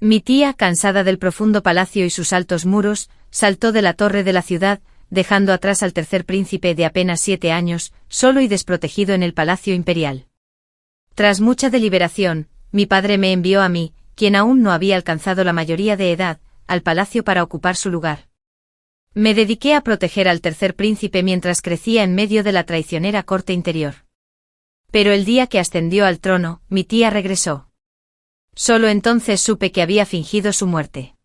Mi tía, cansada del profundo palacio y sus altos muros, saltó de la torre de la ciudad, dejando atrás al tercer príncipe de apenas 7 años, solo y desprotegido en el palacio imperial. Tras mucha deliberación, mi padre me envió a mí, quien aún no había alcanzado la mayoría de edad, al palacio para ocupar su lugar. Me dediqué a proteger al tercer príncipe mientras crecía en medio de la traicionera corte interior. Pero el día que ascendió al trono, mi tía regresó. Solo entonces supe que había fingido su muerte.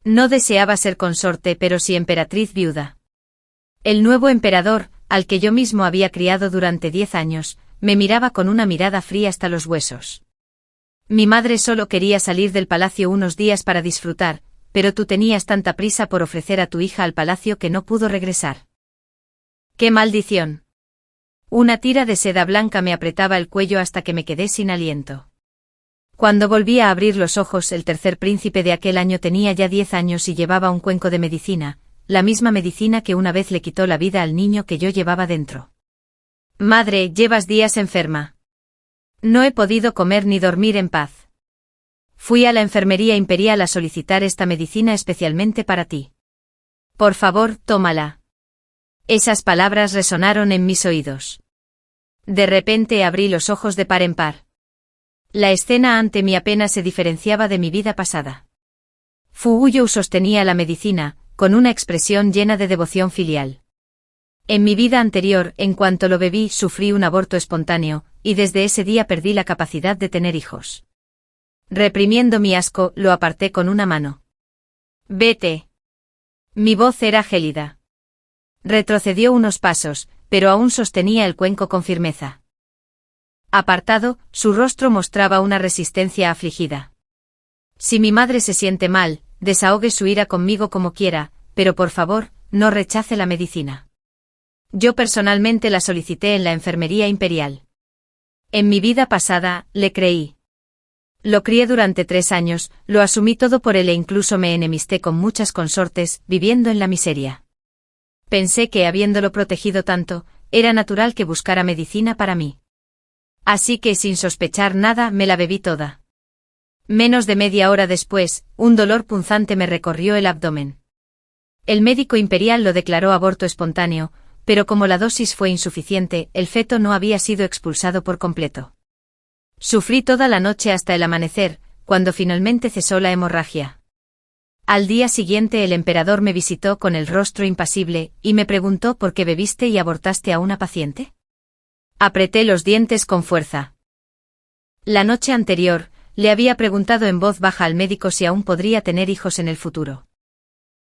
No deseaba ser consorte, pero sí emperatriz viuda. El nuevo emperador, al que yo mismo había criado durante 10 años, me miraba con una mirada fría hasta los huesos. Mi madre solo quería salir del palacio unos días para disfrutar, pero tú tenías tanta prisa por ofrecer a tu hija al palacio que no pudo regresar. ¡Qué maldición! Una tira de seda blanca me apretaba el cuello hasta que me quedé sin aliento. Cuando volví a abrir los ojos, el tercer príncipe de aquel año tenía ya 10 años y llevaba un cuenco de medicina, la misma medicina que una vez le quitó la vida al niño que yo llevaba dentro. Madre, llevas días enferma. No he podido comer ni dormir en paz. Fui a la enfermería imperial a solicitar esta medicina especialmente para ti. Por favor, tómala. Esas palabras resonaron en mis oídos. De repente abrí los ojos de par en par. La escena ante mí apenas se diferenciaba de mi vida pasada. Fu Hongou sostenía la medicina, con una expresión llena de devoción filial. En mi vida anterior, en cuanto lo bebí, sufrí un aborto espontáneo, y desde ese día perdí la capacidad de tener hijos. Reprimiendo mi asco, lo aparté con una mano. Vete. Mi voz era gélida. Retrocedió unos pasos, pero aún sostenía el cuenco con firmeza. Apartado, su rostro mostraba una resistencia afligida. Si mi madre se siente mal, desahogue su ira conmigo como quiera, pero por favor, no rechace la medicina. Yo personalmente la solicité en la enfermería imperial. En mi vida pasada, le creí. Lo crié durante 3 años, lo asumí todo por él e incluso me enemisté con muchas consortes, viviendo en la miseria. Pensé que, habiéndolo protegido tanto, era natural que buscara medicina para mí. Así que, sin sospechar nada, me la bebí toda. Menos de media hora después, un dolor punzante me recorrió el abdomen. El médico imperial lo declaró aborto espontáneo, pero como la dosis fue insuficiente, el feto no había sido expulsado por completo. Sufrí toda la noche hasta el amanecer, cuando finalmente cesó la hemorragia. Al día siguiente el emperador me visitó con el rostro impasible, y me preguntó por qué bebiste y abortaste a una paciente. Apreté los dientes con fuerza. La noche anterior, le había preguntado en voz baja al médico si aún podría tener hijos en el futuro.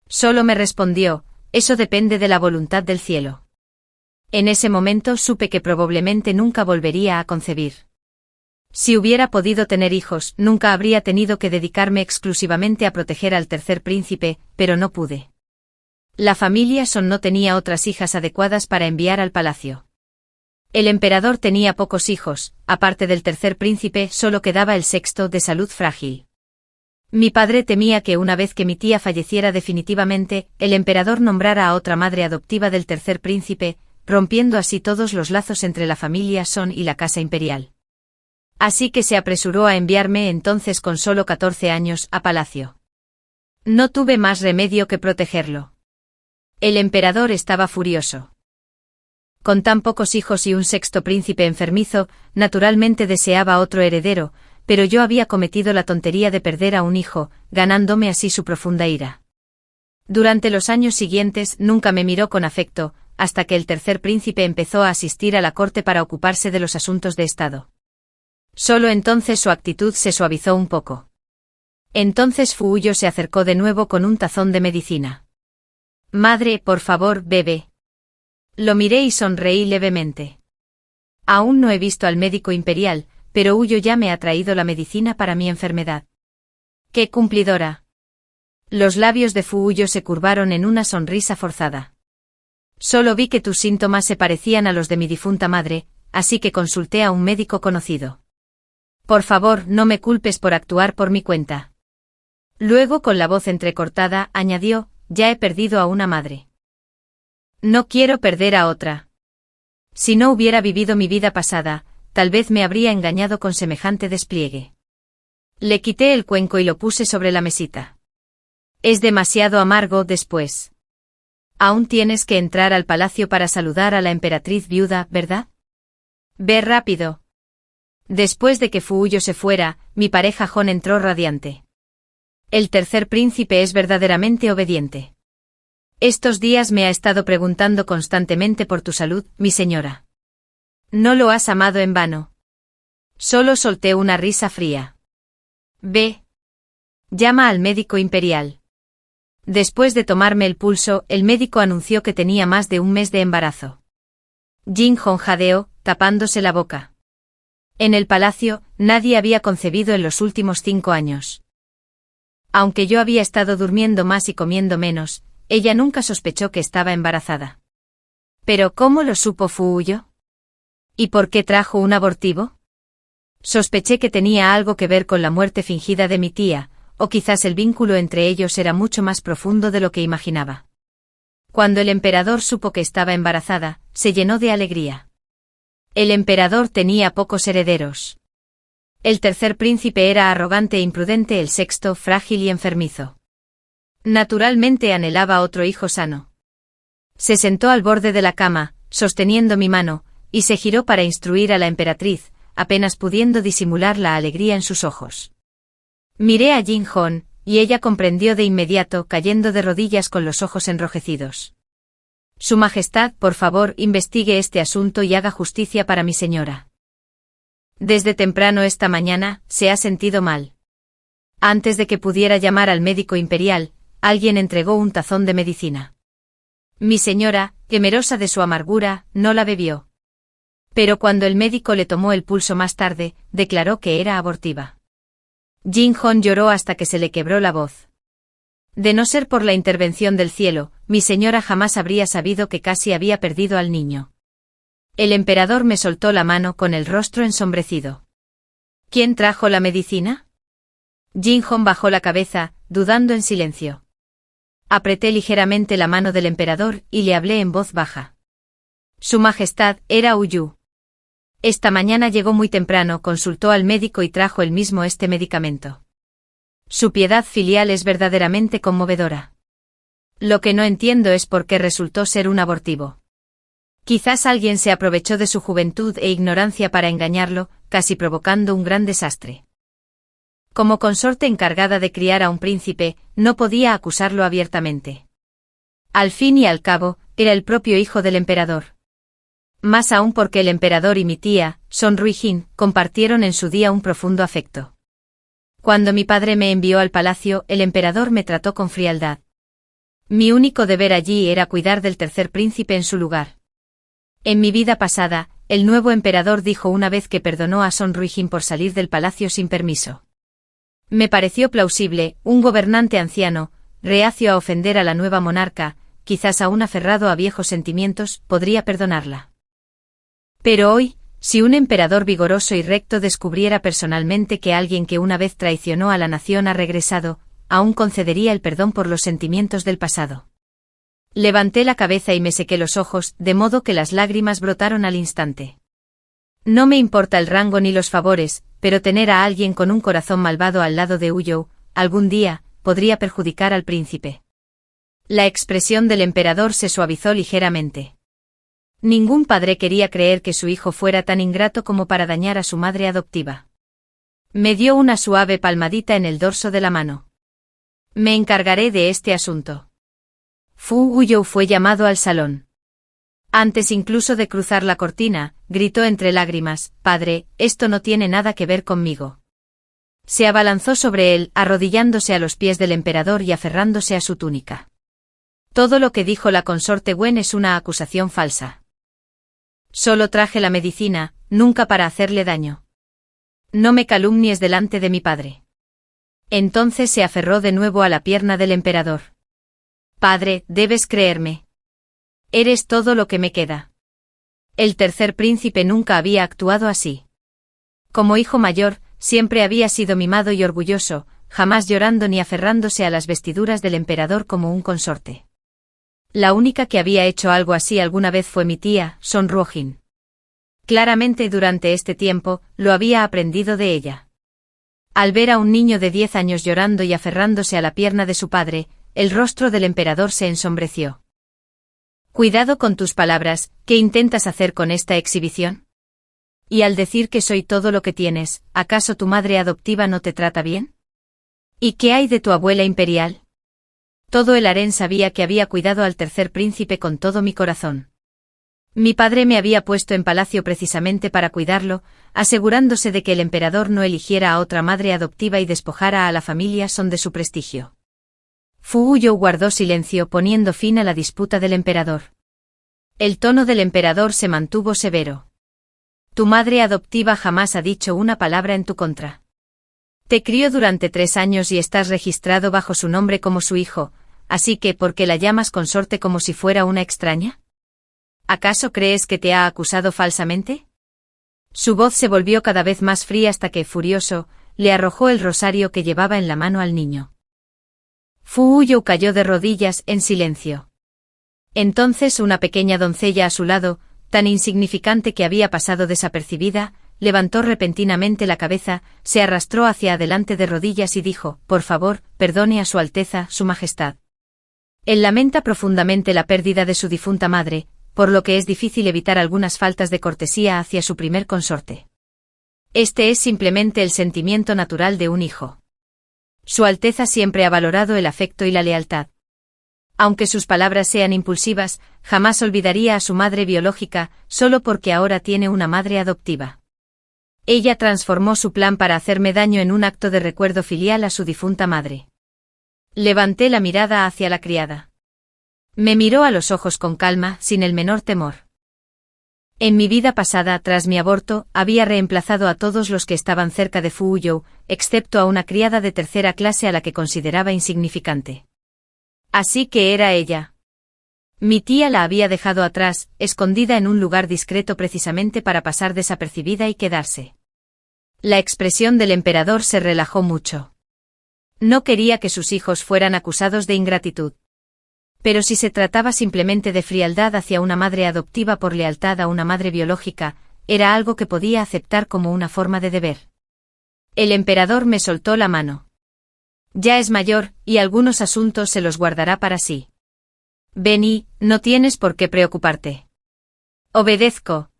Solo me respondió, eso depende de la voluntad del cielo. En ese momento supe que probablemente nunca volvería a concebir. Si hubiera podido tener hijos, nunca habría tenido que dedicarme exclusivamente a proteger al tercer príncipe, pero no pude. La familia Son no tenía otras hijas adecuadas para enviar al palacio. El emperador tenía pocos hijos, aparte del tercer príncipe solo quedaba el sexto de salud frágil. Mi padre temía que una vez que mi tía falleciera definitivamente, el emperador nombrara a otra madre adoptiva del tercer príncipe, rompiendo así todos los lazos entre la familia Son y la casa imperial. Así que se apresuró a enviarme entonces con solo 14 años a palacio. No tuve más remedio que protegerlo. El emperador estaba furioso. Con tan pocos hijos y un sexto príncipe enfermizo, naturalmente deseaba otro heredero, pero yo había cometido la tontería de perder a un hijo, ganándome así su profunda ira. Durante los años siguientes nunca me miró con afecto, hasta que el tercer príncipe empezó a asistir a la corte para ocuparse de los asuntos de estado. Solo entonces su actitud se suavizó un poco. Entonces Fu Hongou se acercó de nuevo con un tazón de medicina. Madre, por favor, bebe. Lo miré y sonreí levemente. Aún no he visto al médico imperial, pero Hongou ya me ha traído la medicina para mi enfermedad. ¡Qué cumplidora! Los labios de Fu Hongou se curvaron en una sonrisa forzada. Solo vi que tus síntomas se parecían a los de mi difunta madre, así que consulté a un médico conocido. Por favor, no me culpes por actuar por mi cuenta. Luego, con la voz entrecortada, añadió, ya he perdido a una madre. No quiero perder a otra. Si no hubiera vivido mi vida pasada, tal vez me habría engañado con semejante despliegue. Le quité el cuenco y lo puse sobre la mesita. Es demasiado amargo después. Aún tienes que entrar al palacio para saludar a la emperatriz viuda, ¿verdad? Ve rápido. Después de que Fu Huyo se fuera, mi pareja Jon entró radiante. El tercer príncipe es verdaderamente obediente. Estos días me ha estado preguntando constantemente por tu salud, mi señora. No lo has amado en vano. Solo solté una risa fría. Ve. Llama al médico imperial. Después de tomarme el pulso, el médico anunció que tenía más de un mes de embarazo. Jin-Hong jadeó, tapándose la boca. En el palacio, nadie había concebido en los últimos 5 años. Aunque yo había estado durmiendo más y comiendo menos, ella nunca sospechó que estaba embarazada. ¿Pero cómo lo supo Fu Huyo? ¿Y por qué trajo un abortivo? Sospeché que tenía algo que ver con la muerte fingida de mi tía, o quizás el vínculo entre ellos era mucho más profundo de lo que imaginaba. Cuando el emperador supo que estaba embarazada, se llenó de alegría. El emperador tenía pocos herederos. El tercer príncipe era arrogante e imprudente, el sexto frágil y enfermizo. Naturalmente anhelaba otro hijo sano. Se sentó al borde de la cama, sosteniendo mi mano, y se giró para instruir a la emperatriz, apenas pudiendo disimular la alegría en sus ojos. Miré a Jin-Hong, y ella comprendió de inmediato, cayendo de rodillas con los ojos enrojecidos. Su Majestad, por favor, investigue este asunto y haga justicia para mi señora. Desde temprano esta mañana, se ha sentido mal. Antes de que pudiera llamar al médico imperial, alguien entregó un tazón de medicina. Mi señora, temerosa de su amargura, no la bebió. Pero cuando el médico le tomó el pulso más tarde, declaró que era abortiva. Jin-Hong lloró hasta que se le quebró la voz. De no ser por la intervención del cielo, mi señora jamás habría sabido que casi había perdido al niño. El emperador me soltó la mano con el rostro ensombrecido. ¿Quién trajo la medicina? Jin-Hong bajó la cabeza, dudando en silencio. Apreté ligeramente la mano del emperador y le hablé en voz baja. Su Majestad era Huyu. Esta mañana llegó muy temprano, consultó al médico y trajo él mismo este medicamento. Su piedad filial es verdaderamente conmovedora. Lo que no entiendo es por qué resultó ser un abortivo. Quizás alguien se aprovechó de su juventud e ignorancia para engañarlo, casi provocando un gran desastre. Como consorte encargada de criar a un príncipe, no podía acusarlo abiertamente. Al fin y al cabo, era el propio hijo del emperador. Más aún porque el emperador y mi tía, Son Ruijin, compartieron en su día un profundo afecto. Cuando mi padre me envió al palacio, el emperador me trató con frialdad. Mi único deber allí era cuidar del tercer príncipe en su lugar. En mi vida pasada, el nuevo emperador dijo una vez que perdonó a Son Ruijin por salir del palacio sin permiso. Me pareció plausible, un gobernante anciano, reacio a ofender a la nueva monarca, quizás aún aferrado a viejos sentimientos, podría perdonarla. Pero hoy, si un emperador vigoroso y recto descubriera personalmente que alguien que una vez traicionó a la nación ha regresado, aún concedería el perdón por los sentimientos del pasado. Levanté la cabeza y me sequé los ojos, de modo que las lágrimas brotaron al instante. No me importa el rango ni los favores, pero tener a alguien con un corazón malvado al lado de Huyo, algún día, podría perjudicar al príncipe. La expresión del emperador se suavizó ligeramente. Ningún padre quería creer que su hijo fuera tan ingrato como para dañar a su madre adoptiva. Me dio una suave palmadita en el dorso de la mano. Me encargaré de este asunto. Fu Huyo fue llamado al salón. Antes incluso de cruzar la cortina, gritó entre lágrimas, «Padre, esto no tiene nada que ver conmigo». Se abalanzó sobre él, arrodillándose a los pies del emperador y aferrándose a su túnica. Todo lo que dijo la consorte Wen es una acusación falsa. Solo traje la medicina, nunca para hacerle daño. No me calumnies delante de mi padre. Entonces se aferró de nuevo a la pierna del emperador. Padre, debes creerme. Eres todo lo que me queda. El tercer príncipe nunca había actuado así. Como hijo mayor, siempre había sido mimado y orgulloso, jamás llorando ni aferrándose a las vestiduras del emperador como un consorte. La única que había hecho algo así alguna vez fue mi tía, Son Ruijin. Claramente durante este tiempo, lo había aprendido de ella. Al ver a un niño de 10 años llorando y aferrándose a la pierna de su padre, el rostro del emperador se ensombreció. Cuidado con tus palabras, ¿qué intentas hacer con esta exhibición? Y al decir que soy todo lo que tienes, ¿acaso tu madre adoptiva no te trata bien? ¿Y qué hay de tu abuela imperial? Todo el harén sabía que había cuidado al tercer príncipe con todo mi corazón. Mi padre me había puesto en palacio precisamente para cuidarlo, asegurándose de que el emperador no eligiera a otra madre adoptiva y despojara a la familia son de su prestigio. Fu Hou guardó silencio poniendo fin a la disputa del emperador. El tono del emperador se mantuvo severo. Tu madre adoptiva jamás ha dicho una palabra en tu contra. Te crió durante 3 años y estás registrado bajo su nombre como su hijo, así que ¿por qué la llamas consorte como si fuera una extraña? ¿Acaso crees que te ha acusado falsamente? Su voz se volvió cada vez más fría hasta que, furioso, le arrojó el rosario que llevaba en la mano al niño. Fu Hou cayó de rodillas en silencio. Entonces una pequeña doncella a su lado, tan insignificante que había pasado desapercibida, levantó repentinamente la cabeza, se arrastró hacia adelante de rodillas y dijo, por favor, perdone a Su Alteza, Su Majestad. Él lamenta profundamente la pérdida de su difunta madre, por lo que es difícil evitar algunas faltas de cortesía hacia su primer consorte. Este es simplemente el sentimiento natural de un hijo. Su Alteza siempre ha valorado el afecto y la lealtad. Aunque sus palabras sean impulsivas, jamás olvidaría a su madre biológica, solo porque ahora tiene una madre adoptiva. Ella transformó su plan para hacerme daño en un acto de recuerdo filial a su difunta madre. Levanté la mirada hacia la criada. Me miró a los ojos con calma, sin el menor temor. En mi vida pasada, tras mi aborto, había reemplazado a todos los que estaban cerca de Fu Hou, excepto a una criada de tercera clase a la que consideraba insignificante. Así que era ella. Mi tía la había dejado atrás, escondida en un lugar discreto precisamente para pasar desapercibida y quedarse. La expresión del emperador se relajó mucho. No quería que sus hijos fueran acusados de ingratitud. Pero si se trataba simplemente de frialdad hacia una madre adoptiva por lealtad a una madre biológica, era algo que podía aceptar como una forma de deber. El emperador me soltó la mano. Ya es mayor, y algunos asuntos se los guardará para sí. Ven no tienes por qué preocuparte. Obedezco.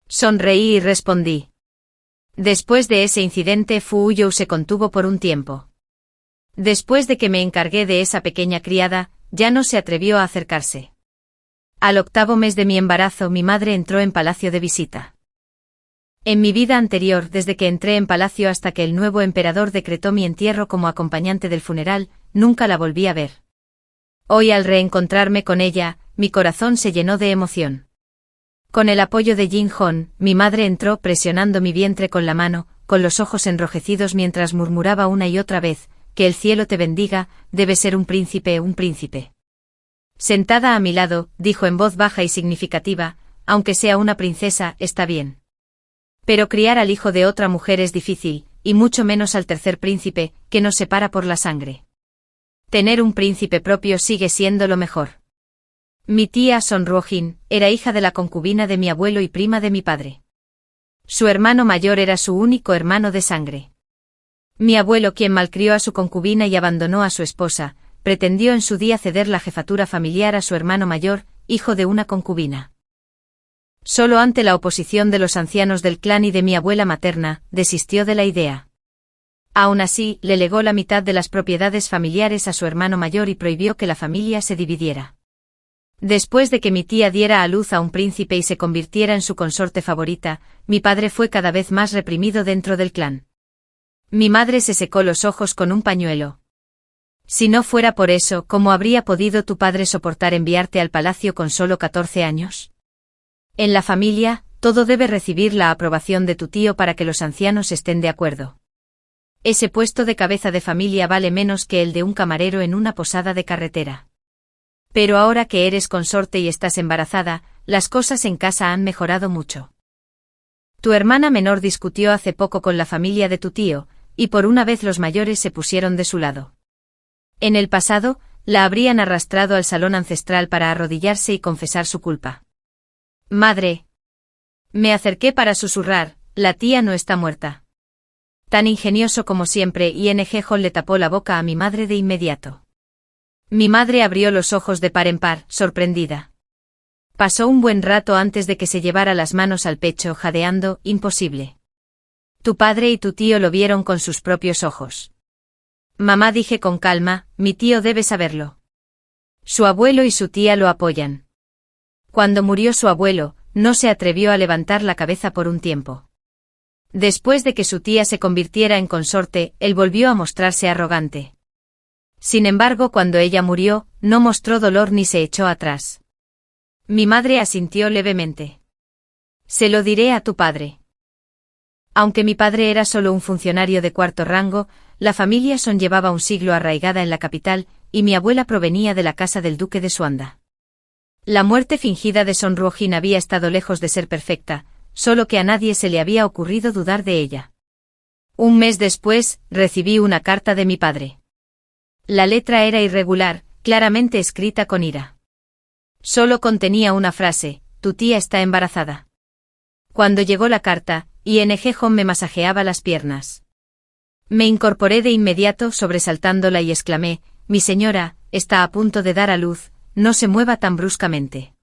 Sonreí y respondí. Después de ese incidente Fu Hou se contuvo por un tiempo. Después de que me encargué de esa pequeña criada, ya no se atrevió a acercarse. Al 8º mes de mi embarazo mi madre entró en palacio de visita. En mi vida anterior, desde que entré en palacio hasta que el nuevo emperador decretó mi entierro como acompañante del funeral, nunca la volví a ver. Hoy al reencontrarme con ella, mi corazón se llenó de emoción. Con el apoyo de Jin Hon, mi madre entró presionando mi vientre con la mano, con los ojos enrojecidos mientras murmuraba una y otra vez, que el cielo te bendiga, debe ser un príncipe, un príncipe. Sentada a mi lado, dijo en voz baja y significativa, aunque sea una princesa, está bien. Pero criar al hijo de otra mujer es difícil, y mucho menos al tercer príncipe, que nos separa por la sangre. Tener un príncipe propio sigue siendo lo mejor. Mi tía Son Ruojin era hija de la concubina de mi abuelo y prima de mi padre. Su hermano mayor era su único hermano de sangre. Mi abuelo, quien malcrió a su concubina y abandonó a su esposa, pretendió en su día ceder la jefatura familiar a su hermano mayor, hijo de una concubina. Solo ante la oposición de los ancianos del clan y de mi abuela materna, desistió de la idea. Aún así, le legó la mitad de las propiedades familiares a su hermano mayor y prohibió que la familia se dividiera. Después de que mi tía diera a luz a un príncipe y se convirtiera en su consorte favorita, mi padre fue cada vez más reprimido dentro del clan. Mi madre se secó los ojos con un pañuelo. Si no fuera por eso, ¿cómo habría podido tu padre soportar enviarte al palacio con solo 14 años? En la familia, todo debe recibir la aprobación de tu tío para que los ancianos estén de acuerdo. Ese puesto de cabeza de familia vale menos que el de un camarero en una posada de carretera. Pero ahora que eres consorte y estás embarazada, las cosas en casa han mejorado mucho. Tu hermana menor discutió hace poco con la familia de tu tío, y por una vez los mayores se pusieron de su lado. En el pasado, la habrían arrastrado al salón ancestral para arrodillarse y confesar su culpa. Madre. Me acerqué para susurrar, la tía no está muerta. Tan ingenioso como siempre, ING Hall le tapó la boca a mi madre de inmediato. Mi madre abrió los ojos de par en par, sorprendida. Pasó un buen rato antes de que se llevara las manos al pecho, jadeando, imposible. Tu padre y tu tío lo vieron con sus propios ojos. Mamá, dije con calma, mi tío debe saberlo. Su abuelo y su tía lo apoyan. Cuando murió su abuelo, no se atrevió a levantar la cabeza por un tiempo. Después de que su tía se convirtiera en consorte, él volvió a mostrarse arrogante. Sin embargo, cuando ella murió, no mostró dolor ni se echó atrás. Mi madre asintió levemente. Se lo diré a tu padre. Aunque mi padre era solo un funcionario de cuarto rango, la familia Son llevaba un siglo arraigada en la capital, y mi abuela provenía de la casa del duque de Suanda. La muerte fingida de Son Ruojin había estado lejos de ser perfecta, solo que a nadie se le había ocurrido dudar de ella. Un mes después, recibí una carta de mi padre. La letra era irregular, claramente escrita con ira. Solo contenía una frase: tu tía está embarazada. Cuando llegó la carta, ING Home me masajeaba las piernas. Me incorporé de inmediato sobresaltándola y exclamé: mi señora, está a punto de dar a luz, no se mueva tan bruscamente.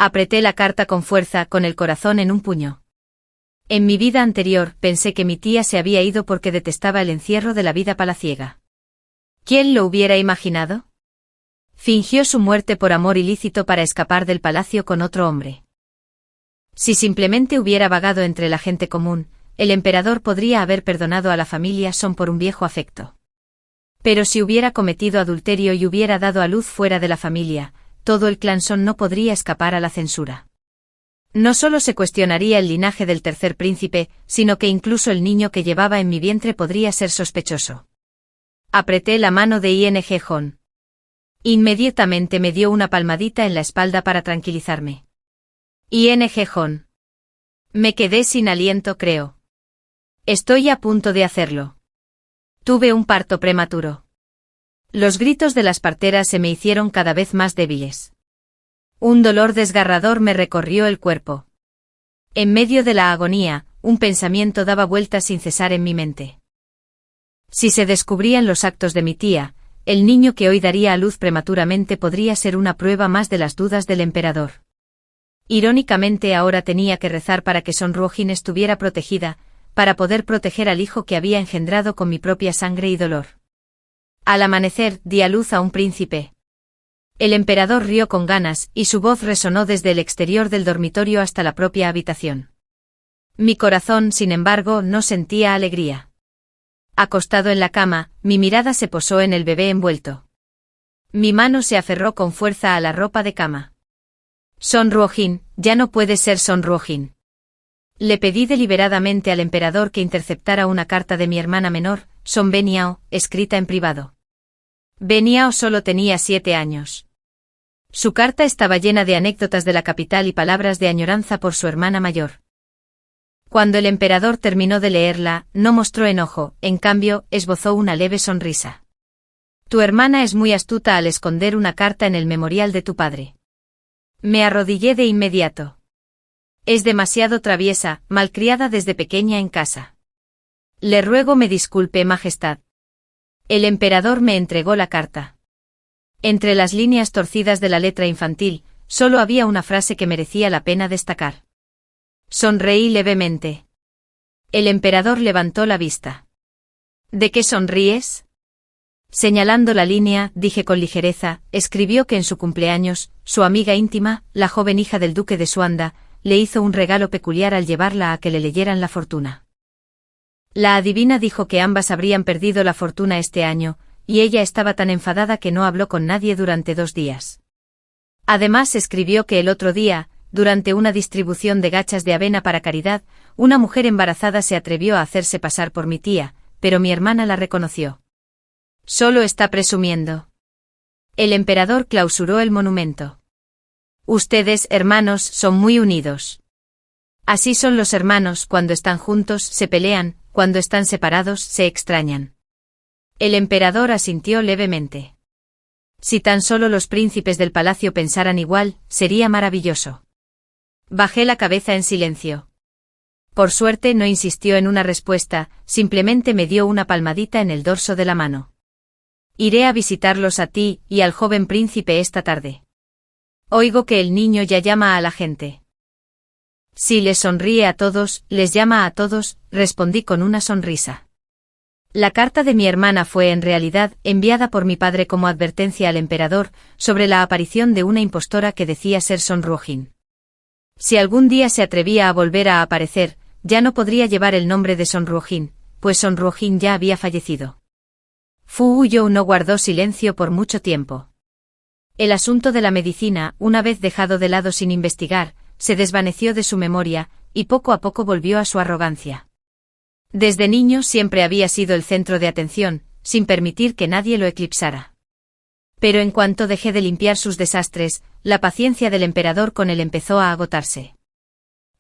Apreté la carta con fuerza, con el corazón en un puño. En mi vida anterior, pensé que mi tía se había ido porque detestaba el encierro de la vida palaciega. ¿Quién lo hubiera imaginado? Fingió su muerte por amor ilícito para escapar del palacio con otro hombre. Si simplemente hubiera vagado entre la gente común, el emperador podría haber perdonado a la familia Son por un viejo afecto. Pero si hubiera cometido adulterio y hubiera dado a luz fuera de la familia, todo el clan Son no podría escapar a la censura. No solo se cuestionaría el linaje del tercer príncipe, sino que incluso el niño que llevaba en mi vientre podría ser sospechoso. Apreté la mano de ING Home. Inmediatamente me dio una palmadita en la espalda para tranquilizarme. ING Home. Me quedé sin aliento, creo. Estoy a punto de hacerlo. Tuve un parto prematuro. Los gritos de las parteras se me hicieron cada vez más débiles. Un dolor desgarrador me recorrió el cuerpo. En medio de la agonía, un pensamiento daba vueltas sin cesar en mi mente. Si se descubrían los actos de mi tía, el niño que hoy daría a luz prematuramente podría ser una prueba más de las dudas del emperador. Irónicamente, ahora tenía que rezar para que Son Ruojin estuviera protegida, para poder proteger al hijo que había engendrado con mi propia sangre y dolor. Al amanecer, di a luz a un príncipe. El emperador rió con ganas, y su voz resonó desde el exterior del dormitorio hasta la propia habitación. Mi corazón, sin embargo, no sentía alegría. Acostado en la cama, mi mirada se posó en el bebé envuelto. Mi mano se aferró con fuerza a la ropa de cama. Son Ruojin, ya no puede ser Son Ruojin. Le pedí deliberadamente al emperador que interceptara una carta de mi hermana menor, Son Beniao, escrita en privado. Beniao solo tenía 7 años. Su carta estaba llena de anécdotas de la capital y palabras de añoranza por su hermana mayor. Cuando el emperador terminó de leerla, no mostró enojo, en cambio, esbozó una leve sonrisa. Tu hermana es muy astuta al esconder una carta en el memorial de tu padre. Me arrodillé de inmediato. Es demasiado traviesa, malcriada desde pequeña en casa. Le ruego me disculpe, Majestad. El emperador me entregó la carta. Entre las líneas torcidas de la letra infantil, solo había una frase que merecía la pena destacar. Sonreí levemente. El emperador levantó la vista. ¿De qué sonríes? Señalando la línea, dije con ligereza, escribió que en su cumpleaños, su amiga íntima, la joven hija del duque de Suanda, le hizo un regalo peculiar al llevarla a que le leyeran la fortuna. La adivina dijo que ambas habrían perdido la fortuna este año, y ella estaba tan enfadada que no habló con nadie durante 2 días. Además escribió que el otro día, durante una distribución de gachas de avena para caridad, una mujer embarazada se atrevió a hacerse pasar por mi tía, pero mi hermana la reconoció. Solo está presumiendo. El emperador clausuró el monumento. Ustedes, hermanos, son muy unidos. Así son los hermanos, cuando están juntos, se pelean, cuando están separados, se extrañan. El emperador asintió levemente. Si tan solo los príncipes del palacio pensaran igual, sería maravilloso. Bajé la cabeza en silencio. Por suerte no insistió en una respuesta, simplemente me dio una palmadita en el dorso de la mano. Iré a visitarlos a ti y al joven príncipe esta tarde. Oigo que el niño ya llama a la gente. Sí, les sonríe a todos, les llama a todos, respondí con una sonrisa. La carta de mi hermana fue en realidad enviada por mi padre como advertencia al emperador sobre la aparición de una impostora que decía ser Son Ruojin. Si algún día se atrevía a volver a aparecer, ya no podría llevar el nombre de Son Ruojin, pues Son Ruojin ya había fallecido. Fu Huzhou no guardó silencio por mucho tiempo. El asunto de la medicina, una vez dejado de lado sin investigar, se desvaneció de su memoria, y poco a poco volvió a su arrogancia. Desde niño siempre había sido el centro de atención, sin permitir que nadie lo eclipsara. Pero en cuanto dejé de limpiar sus desastres, la paciencia del emperador con él empezó a agotarse.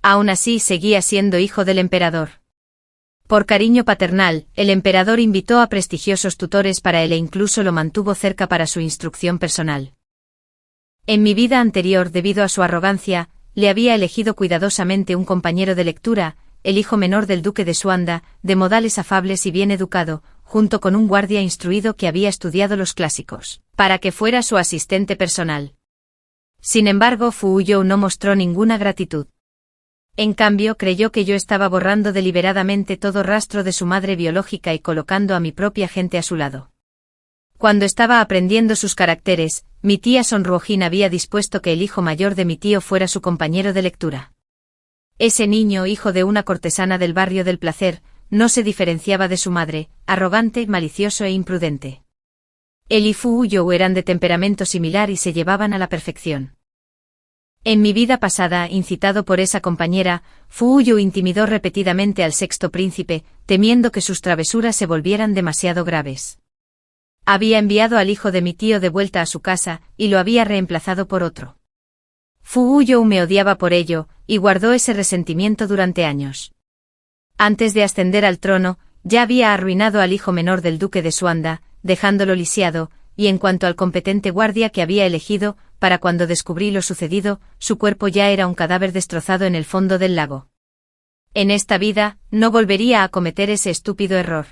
Aún así seguía siendo hijo del emperador. Por cariño paternal, el emperador invitó a prestigiosos tutores para él e incluso lo mantuvo cerca para su instrucción personal. En mi vida anterior, debido a su arrogancia, le había elegido cuidadosamente un compañero de lectura, el hijo menor del duque de Suanda, de modales afables y bien educado, junto con un guardia instruido que había estudiado los clásicos, para que fuera su asistente personal. Sin embargo, Fu Huzhou no mostró ninguna gratitud. En cambio, creyó que yo estaba borrando deliberadamente todo rastro de su madre biológica y colocando a mi propia gente a su lado. Cuando estaba aprendiendo sus caracteres, mi tía Son Ruojin había dispuesto que el hijo mayor de mi tío fuera su compañero de lectura. Ese niño, hijo de una cortesana del barrio del placer, no se diferenciaba de su madre, arrogante, malicioso e imprudente. Él y Fu Huzhou eran de temperamento similar y se llevaban a la perfección. En mi vida pasada, incitado por esa compañera, Fu Huzhou intimidó repetidamente al sexto príncipe, temiendo que sus travesuras se volvieran demasiado graves. Había enviado al hijo de mi tío de vuelta a su casa, y lo había reemplazado por otro. Fu Huzhou me odiaba por ello, y guardó ese resentimiento durante años. Antes de ascender al trono, ya había arruinado al hijo menor del duque de Suanda, dejándolo lisiado, y en cuanto al competente guardia que había elegido, para cuando descubrí lo sucedido, su cuerpo ya era un cadáver destrozado en el fondo del lago. En esta vida, no volvería a cometer ese estúpido error.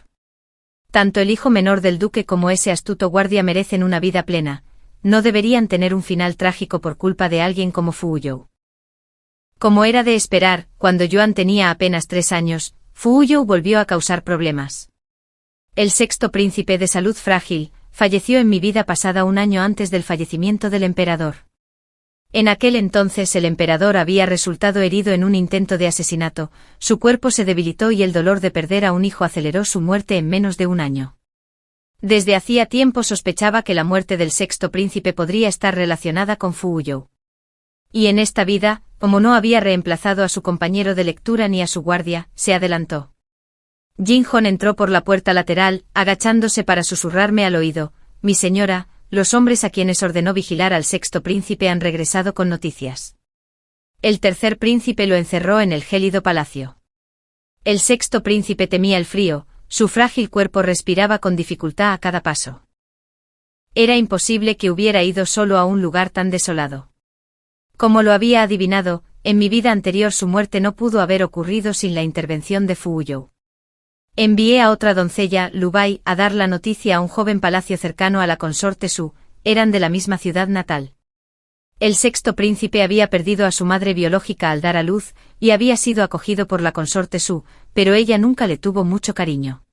Tanto el hijo menor del duque como ese astuto guardia merecen una vida plena, no deberían tener un final trágico por culpa de alguien como Fu Huzhou. Como era de esperar, cuando Yuan tenía apenas 3 años, Fu Huzhou volvió a causar problemas. El sexto príncipe de salud frágil, falleció en mi vida pasada un año antes del fallecimiento del emperador. En aquel entonces el emperador había resultado herido en un intento de asesinato, su cuerpo se debilitó y el dolor de perder a un hijo aceleró su muerte en menos de un año. Desde hacía tiempo sospechaba que la muerte del sexto príncipe podría estar relacionada con Fu Huzhou. Y en esta vida, como no había reemplazado a su compañero de lectura ni a su guardia, se adelantó. Jin Hong entró por la puerta lateral, agachándose para susurrarme al oído: «Mi señora, los hombres a quienes ordenó vigilar al sexto príncipe han regresado con noticias». El tercer príncipe lo encerró en el gélido palacio. El sexto príncipe temía el frío, su frágil cuerpo respiraba con dificultad a cada paso. Era imposible que hubiera ido solo a un lugar tan desolado. Como lo había adivinado, en mi vida anterior su muerte no pudo haber ocurrido sin la intervención de Fu Huzhou. Envié a otra doncella, Lu Bai, a dar la noticia a un joven palacio cercano a la consorte Su, eran de la misma ciudad natal. El sexto príncipe había perdido a su madre biológica al dar a luz, y había sido acogido por la consorte Su, pero ella nunca le tuvo mucho cariño.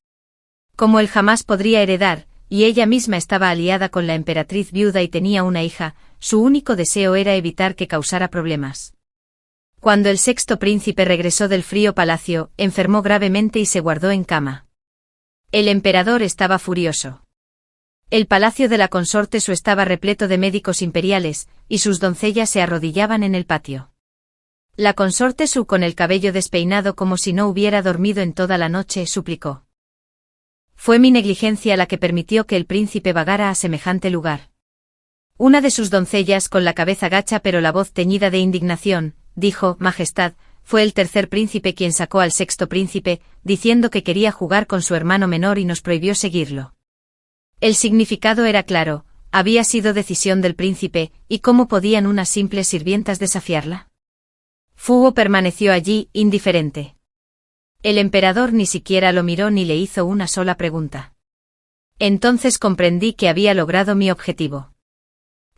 Como él jamás podría heredar, y ella misma estaba aliada con la emperatriz viuda y tenía una hija, su único deseo era evitar que causara problemas. Cuando el sexto príncipe regresó del frío palacio, enfermó gravemente y se guardó en cama. El emperador estaba furioso. El palacio de la consorte Su estaba repleto de médicos imperiales, y sus doncellas se arrodillaban en el patio. La consorte Su, con el cabello despeinado como si no hubiera dormido en toda la noche, suplicó. Fue mi negligencia la que permitió que el príncipe vagara a semejante lugar. Una de sus doncellas, con la cabeza gacha pero la voz teñida de indignación, dijo: Majestad, fue el tercer príncipe quien sacó al sexto príncipe, diciendo que quería jugar con su hermano menor y nos prohibió seguirlo. El significado era claro: había sido decisión del príncipe, y ¿cómo podían unas simples sirvientas desafiarla? Fu Huzhou permaneció allí, indiferente. El emperador ni siquiera lo miró ni le hizo una sola pregunta. Entonces comprendí que había logrado mi objetivo.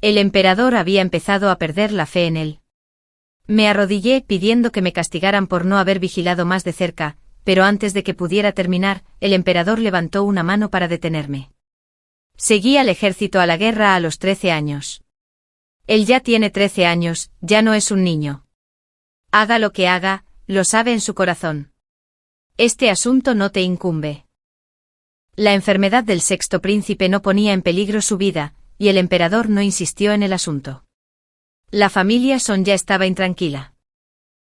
El emperador había empezado a perder la fe en él. Me arrodillé pidiendo que me castigaran por no haber vigilado más de cerca, pero antes de que pudiera terminar, el emperador levantó una mano para detenerme. Seguí al ejército a la guerra a los 13 años. Él ya tiene 13 años, ya no es un niño. Haga lo que haga, lo sabe en su corazón. Este asunto no te incumbe. La enfermedad del sexto príncipe no ponía en peligro su vida, y el emperador no insistió en el asunto. La familia Son ya estaba intranquila.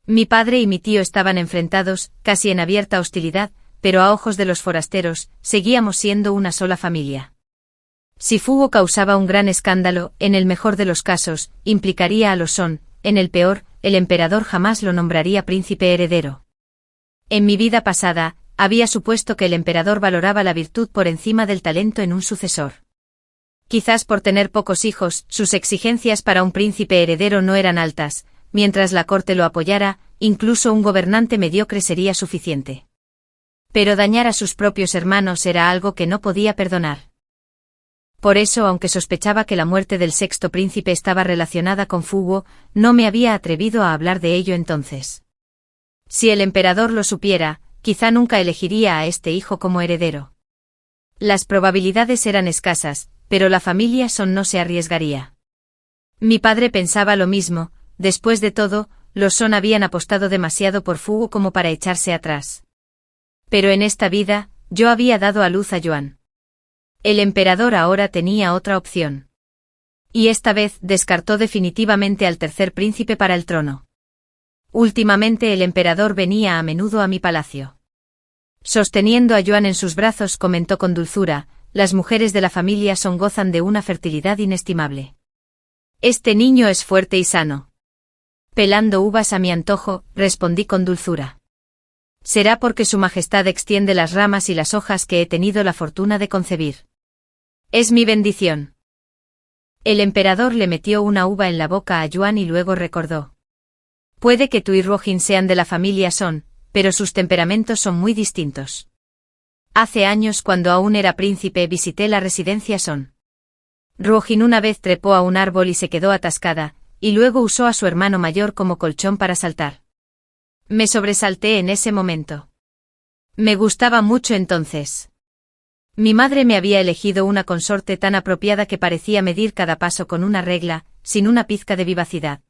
Mi padre y mi tío estaban enfrentados, casi en abierta hostilidad, pero a ojos de los forasteros, seguíamos siendo una sola familia. Si Fugo causaba un gran escándalo, en el mejor de los casos, implicaría a los Son, en el peor, el emperador jamás lo nombraría príncipe heredero. En mi vida pasada, había supuesto que el emperador valoraba la virtud por encima del talento en un sucesor. Quizás por tener pocos hijos, sus exigencias para un príncipe heredero no eran altas, mientras la corte lo apoyara, incluso un gobernante mediocre sería suficiente. Pero dañar a sus propios hermanos era algo que no podía perdonar. Por eso, aunque sospechaba que la muerte del sexto príncipe estaba relacionada con Fugo, no me había atrevido a hablar de ello entonces. Si el emperador lo supiera, quizá nunca elegiría a este hijo como heredero. Las probabilidades eran escasas, pero la familia Son no se arriesgaría. Mi padre pensaba lo mismo, después de todo, los Son habían apostado demasiado por Fugo como para echarse atrás. Pero en esta vida, yo había dado a luz a Yuan. El emperador ahora tenía otra opción. Y esta vez descartó definitivamente al tercer príncipe para el trono. Últimamente el emperador venía a menudo a mi palacio. Sosteniendo a Yuan en sus brazos comentó con dulzura, las mujeres de la familia Son gozan de una fertilidad inestimable. Este niño es fuerte y sano. Pelando uvas a mi antojo, respondí con dulzura. Será porque su majestad extiende las ramas y las hojas que he tenido la fortuna de concebir. Es mi bendición. El emperador le metió una uva en la boca a Yuan y luego recordó. Puede que tú y Ruojin sean de la familia Son, pero sus temperamentos son muy distintos. Hace años, cuando aún era príncipe, visité la residencia Son. Ruojin una vez trepó a un árbol y se quedó atascada, y luego usó a su hermano mayor como colchón para saltar. Me sobresalté en ese momento. Me gustaba mucho entonces. Mi madre me había elegido una consorte tan apropiada que parecía medir cada paso con una regla, sin una pizca de vivacidad.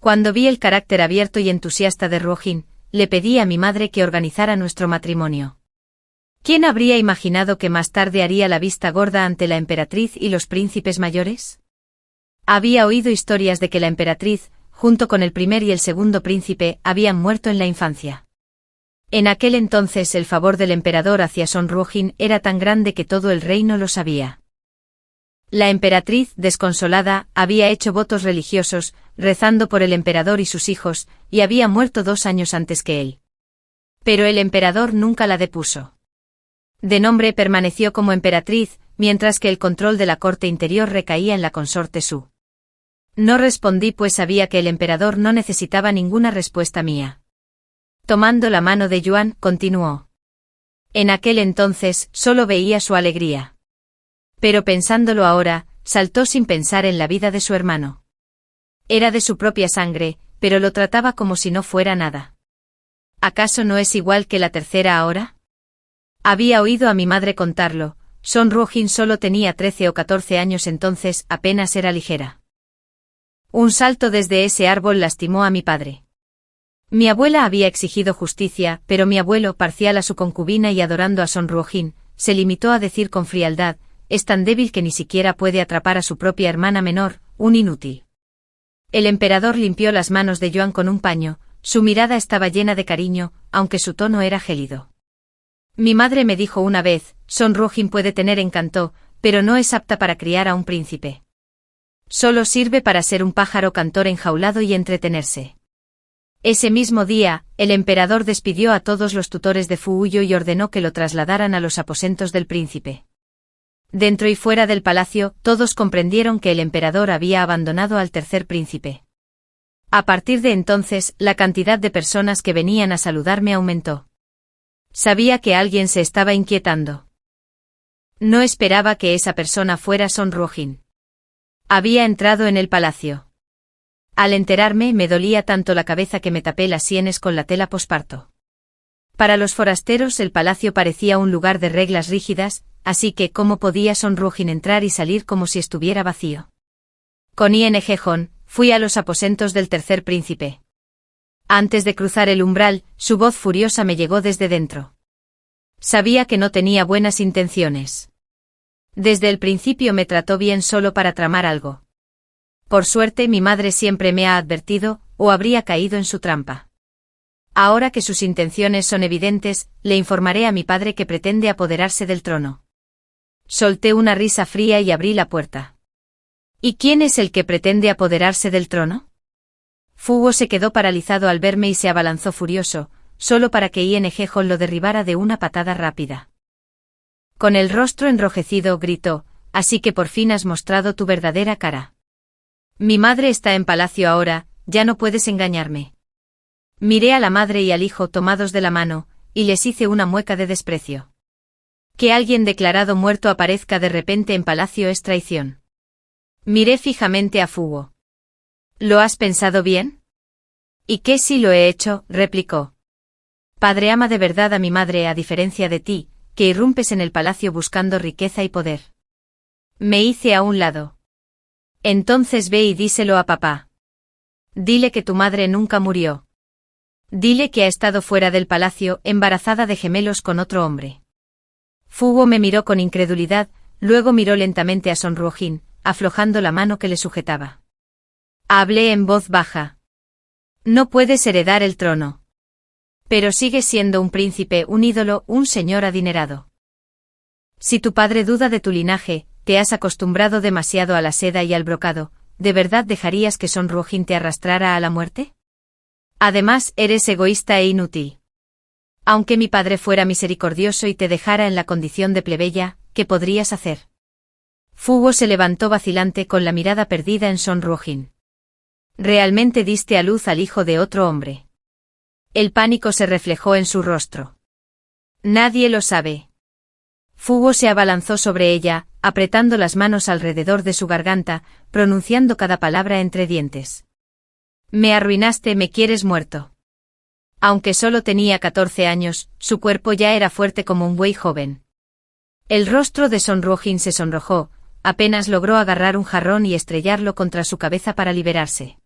Cuando vi el carácter abierto y entusiasta de Ruojin, le pedí a mi madre que organizara nuestro matrimonio. ¿Quién habría imaginado que más tarde haría la vista gorda ante la emperatriz y los príncipes mayores? Había oído historias de que la emperatriz, junto con el primer y el segundo príncipe, habían muerto en la infancia. En aquel entonces el favor del emperador hacia Son Ruojin era tan grande que todo el reino lo sabía. La emperatriz, desconsolada, había hecho votos religiosos, rezando por el emperador y sus hijos, y había muerto 2 años antes que él. Pero el emperador nunca la depuso. De nombre permaneció como emperatriz, mientras que el control de la corte interior recaía en la consorte Su. No respondí pues sabía que el emperador no necesitaba ninguna respuesta mía. Tomando la mano de Yuan, continuó. En aquel entonces, solo veía su alegría. Pero pensándolo ahora, saltó sin pensar en la vida de su hermano. Era de su propia sangre, pero lo trataba como si no fuera nada. ¿Acaso no es igual que la tercera ahora? Había oído a mi madre contarlo, Son Ruojin solo tenía 13 o 14 años entonces, apenas era ligera. Un salto desde ese árbol lastimó a mi padre. Mi abuela había exigido justicia, pero mi abuelo, parcial a su concubina y adorando a Son Ruojin, se limitó a decir con frialdad, es tan débil que ni siquiera puede atrapar a su propia hermana menor, un inútil. El emperador limpió las manos de Yuan con un paño, su mirada estaba llena de cariño, aunque su tono era gélido. Mi madre me dijo una vez, Son Ruojin puede tener encanto, pero no es apta para criar a un príncipe. Solo sirve para ser un pájaro cantor enjaulado y entretenerse. Ese mismo día, el emperador despidió a todos los tutores de Fuuyo y ordenó que lo trasladaran a los aposentos del príncipe. Dentro y fuera del palacio, todos comprendieron que el emperador había abandonado al tercer príncipe. A partir de entonces, la cantidad de personas que venían a saludarme aumentó. Sabía que alguien se estaba inquietando. No esperaba que esa persona fuera Son Ruojin. Había entrado en el palacio. Al enterarme me dolía tanto la cabeza que me tapé las sienes con la tela posparto. Para los forasteros el palacio parecía un lugar de reglas rígidas, así que ¿cómo podía Son Ruojin entrar y salir como si estuviera vacío? Con ING Jon, fui a los aposentos del tercer príncipe. Antes de cruzar el umbral, su voz furiosa me llegó desde dentro. Sabía que no tenía buenas intenciones. Desde el principio me trató bien solo para tramar algo. Por suerte mi madre siempre me ha advertido, o habría caído en su trampa. Ahora que sus intenciones son evidentes, le informaré a mi padre que pretende apoderarse del trono. Solté una risa fría y abrí la puerta. ¿Y quién es el que pretende apoderarse del trono? Fu Wo se quedó paralizado al verme y se abalanzó furioso, solo para que ING Jon lo derribara de una patada rápida. Con el rostro enrojecido gritó, «Así que por fin has mostrado tu verdadera cara. Mi madre está en palacio ahora, ya no puedes engañarme». Miré a la madre y al hijo tomados de la mano, y les hice una mueca de desprecio. Que alguien declarado muerto aparezca de repente en palacio es traición. Miré fijamente a Fu Wo. ¿Lo has pensado bien? ¿Y qué si lo he hecho?, replicó. Padre ama de verdad a mi madre a diferencia de ti, que irrumpes en el palacio buscando riqueza y poder. Me hice a un lado. Entonces ve y díselo a papá. Dile que tu madre nunca murió. Dile que ha estado fuera del palacio, embarazada de gemelos con otro hombre. Fu Wo me miró con incredulidad, luego miró lentamente a Son Ruojin, aflojando la mano que le sujetaba. Hablé en voz baja. No puedes heredar el trono. Pero sigues siendo un príncipe, un ídolo, un señor adinerado. Si tu padre duda de tu linaje, te has acostumbrado demasiado a la seda y al brocado, ¿de verdad dejarías que Son Ruojin te arrastrara a la muerte? Además, eres egoísta e inútil. Aunque mi padre fuera misericordioso y te dejara en la condición de plebeya, ¿qué podrías hacer? Fu Wo se levantó vacilante con la mirada perdida en Son Ruojin. Realmente diste a luz al hijo de otro hombre. El pánico se reflejó en su rostro. Nadie lo sabe. Fu Wo se abalanzó sobre ella, apretando las manos alrededor de su garganta, pronunciando cada palabra entre dientes. Me arruinaste, me quieres muerto. Aunque solo tenía 14 años, su cuerpo ya era fuerte como un buey joven. El rostro de Son Ruojin se sonrojó, apenas logró agarrar un jarrón y estrellarlo contra su cabeza para liberarse.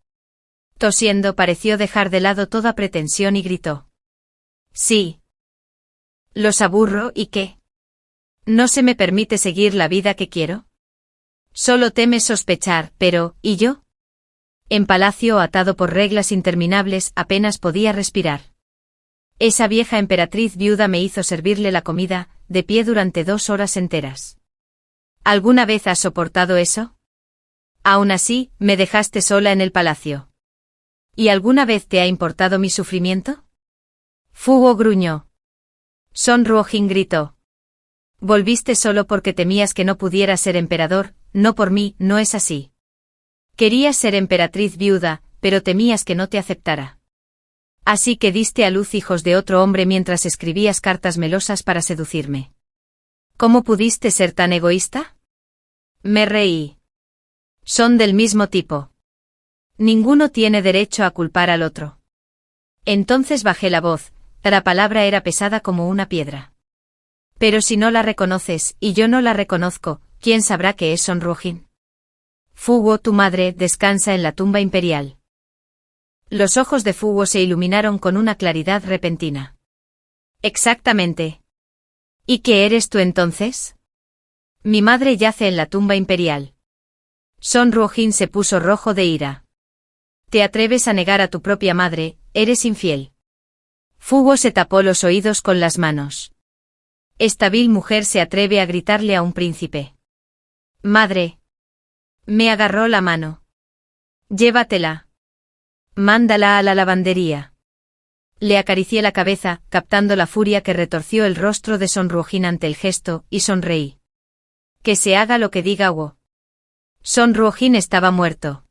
Tosiendo pareció dejar de lado toda pretensión y gritó. Sí. ¿Los aburro y qué? ¿No se me permite seguir la vida que quiero? Solo temes sospechar, pero, ¿y yo? En palacio atado por reglas interminables apenas podía respirar. Esa vieja emperatriz viuda me hizo servirle la comida, de pie durante 2 horas enteras. ¿Alguna vez has soportado eso? Aún así, me dejaste sola en el palacio. ¿Y alguna vez te ha importado mi sufrimiento? Fu Wo gruñó. Son Ruojin gritó. Volviste solo porque temías que no pudiera ser emperador, no por mí, no es así. Querías ser emperatriz viuda, pero temías que no te aceptara. Así que diste a luz hijos de otro hombre mientras escribías cartas melosas para seducirme. ¿Cómo pudiste ser tan egoísta? Me reí. Son del mismo tipo. Ninguno tiene derecho a culpar al otro. Entonces bajé la voz, la palabra era pesada como una piedra. Pero si no la reconoces, y yo no la reconozco, ¿quién sabrá que es Son Ruojin? Fu Wo, tu madre, descansa en la tumba imperial. Los ojos de Fu Wo se iluminaron con una claridad repentina. Exactamente. ¿Y qué eres tú entonces? Mi madre yace en la tumba imperial. Son Ruojin se puso rojo de ira. Te atreves a negar a tu propia madre, eres infiel. Fu Wo se tapó los oídos con las manos. Esta vil mujer se atreve a gritarle a un príncipe. Madre. Me agarró la mano. Llévatela. Mándala a la lavandería. Le acaricié la cabeza, captando la furia que retorció el rostro de Son Ruojin ante el gesto, y sonreí. Que se haga lo que diga Wo. Son Ruojin estaba muerto.